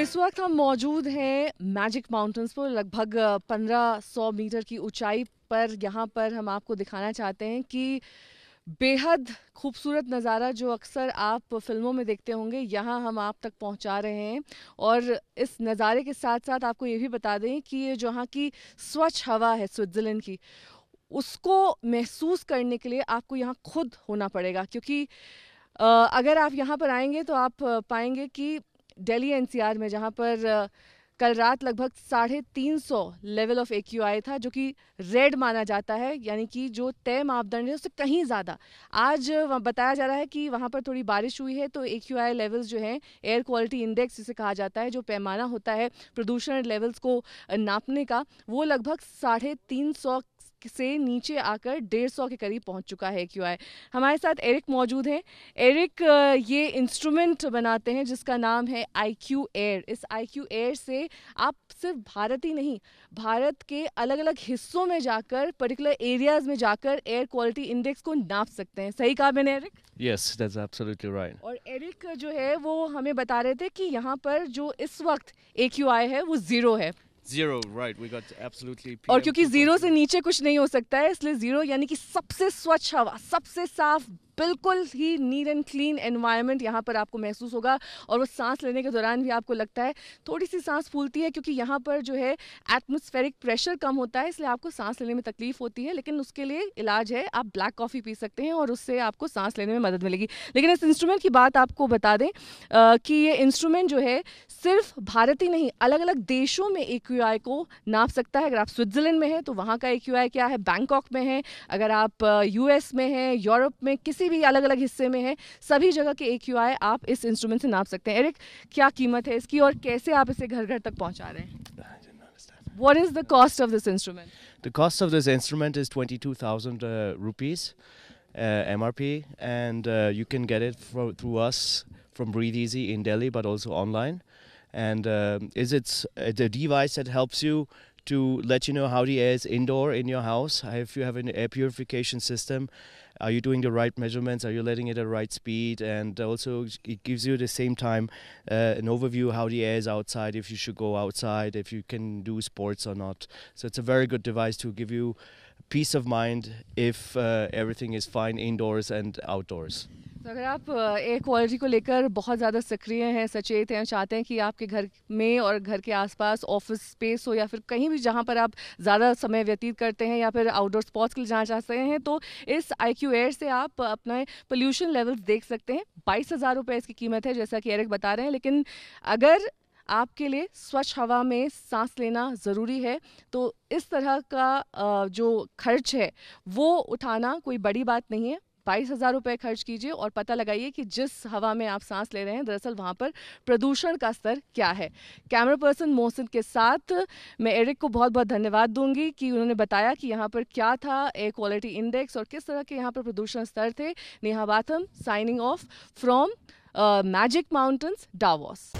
इस वक्त हम मौजूद हैं मैजिक माउंटेन्स पर, लगभग 1500 मीटर की ऊंचाई पर। यहाँ पर हम आपको दिखाना चाहते हैं कि बेहद खूबसूरत नज़ारा जो अक्सर आप फिल्मों में देखते होंगे, यहाँ हम आप तक पहुँचा रहे हैं। और इस नज़ारे के साथ साथ आपको ये भी बता दें कि ये जहाँ की स्वच्छ हवा है स्विट्ज़रलैंड की, उसको महसूस करने के लिए आपको यहाँ खुद होना पड़ेगा। क्योंकि अगर आप यहाँ पर आएंगे तो आप पाएंगे कि दिल्ली एनसीआर में, जहाँ पर कल रात लगभग 350 लेवल ऑफ AQI था, जो कि रेड माना जाता है, यानी कि जो तय मापदंड है उससे कहीं ज़्यादा। आज बताया जा रहा है कि वहाँ पर थोड़ी बारिश हुई है, तो AQI लेवल्स जो हैं, एयर क्वालिटी इंडेक्स जिसे कहा जाता है, जो पैमाना होता है प्रदूषण लेवल्स को नापने का, वो लगभग 350 से नीचे आकर 150 के करीब पहुंच चुका है AQI। हमारे साथ एरिक मौजूद हैं। एरिक ये इंस्ट्रूमेंट बनाते हैं जिसका नाम है IQ Air। इस IQ Air से आप सिर्फ भारत ही नहीं, भारत के अलग अलग हिस्सों में जाकर, पर्टिकुलर एरियाज में जाकर एयर क्वालिटी इंडेक्स को नाप सकते हैं। सही कहा मैंने Eric? Yes, that's absolutely right. और एरिक जो है वो हमें बता रहे थे कि यहाँ पर जो इस वक्त AQI है वो 0 है। Zero, right. We got absolutely और क्योंकि 0 से नीचे कुछ नहीं हो सकता है, इसलिए 0 यानी कि सबसे स्वच्छ हवा, सबसे साफ, बिल्कुल ही नीट एंड क्लीन एनवायरनमेंट यहाँ पर आपको महसूस होगा। और वो सांस लेने के दौरान भी आपको लगता है थोड़ी सी सांस फूलती है, क्योंकि यहाँ पर जो है एटमॉस्फेरिक प्रेशर कम होता है, इसलिए आपको सांस लेने में तकलीफ होती है। लेकिन उसके लिए इलाज है, आप ब्लैक कॉफ़ी पी सकते हैं और उससे आपको सांस लेने में मदद मिलेगी। लेकिन इस इंस्ट्रूमेंट की बात आपको बता दें कि ये इंस्ट्रूमेंट जो है सिर्फ भारत ही नहीं, अलग अलग देशों में AQI को नाप सकता है। अगर आप स्विट्ज़रलैंड में हैं तो वहाँ का AQI क्या है, बैंकॉक में है, अगर आप US में हैं, यूरोप में किसी भी अलग अलग हिस्से में है, सभी जगह के AQI आप इस इंस्ट्रूमेंट से नाप सकते हैं। एरिक, क्या कीमत है इसकी और कैसे आप इसे घर घर तक पहुंचा रहे हैं? What is the cost of this instrument? The cost of this instrument is 22,000 rupees MRP, and you can get it through us from Breathe Easy in Delhi, but also online. And it's a device that helps you to let you know how the air is indoor in your house. If you have an air purification system, are you doing the right measurements? Are you letting it at the right speed? And also it gives you at the same time an overview how the air is outside, if you should go outside, if you can do sports or not. So it's a very good device to give you peace of mind if everything is fine indoors and outdoors. तो अगर आप air quality को लेकर बहुत ज़्यादा सक्रिय हैं, सचेत हैं, चाहते हैं कि आपके घर में और घर के आसपास ऑफिस स्पेस हो या फिर कहीं भी जहां पर आप ज़्यादा समय व्यतीत करते हैं या फिर आउटडोर स्पॉट्स के लिए जाना चाहते हैं, तो इस IQ Air से आप अपने पोल्यूशन लेवल्स देख सकते हैं। 22,000 रुपये इसकी कीमत है, जैसा कि एरिक बता रहे हैं। लेकिन अगर आपके लिए स्वच्छ हवा में सांस लेना ज़रूरी है तो इस तरह का जो खर्च है वो उठाना कोई बड़ी बात नहीं है। 22,000 रुपये खर्च कीजिए और पता लगाइए कि जिस हवा में आप सांस ले रहे हैं, दरअसल वहाँ पर प्रदूषण का स्तर क्या है। कैमरा पर्सन मोहसिन के साथ मैं एरिक को बहुत बहुत धन्यवाद दूंगी कि उन्होंने बताया कि यहाँ पर क्या था एयर क्वालिटी इंडेक्स और किस तरह के यहाँ पर प्रदूषण स्तर थे। Neha Batham signing off from magic mountains, Davos.